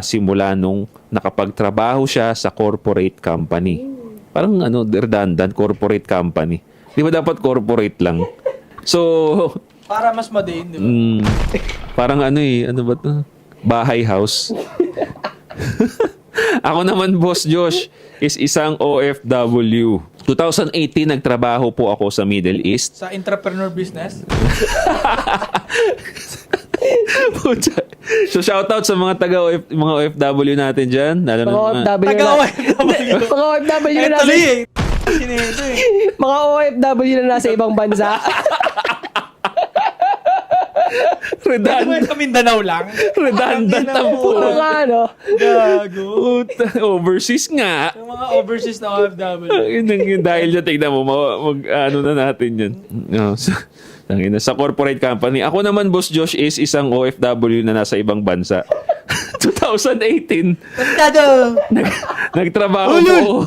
simula nung nakapagtrabaho siya sa corporate company. Parang redundant, corporate company. Di ba dapat corporate lang? So, Para mas madain, di ba? parang ano ba to? Bahay house. Ako naman, Boss Josh, is isang OFW. 2018, nagtrabaho po ako sa Middle East. Sa entrepreneur business. So, shoutout sa mga mga OFW natin dyan. Lalo na Mga OFW na. Taga-OFW. Mga OFW na. Tuloy eh. Sino ito eh? Mga OFW na nasa ibang bansa. Redundant. Sa Mindanao lang. Redundant ang po. Mga ano. Gago. Overseas nga. Yung mga overseas na OFW. Yun, dahil dyan, tignan mo, ano na natin yan. No, sa corporate company. Ako naman, Boss Josh, is isang OFW na nasa ibang bansa. 2018, Tado! nagtrabaho po.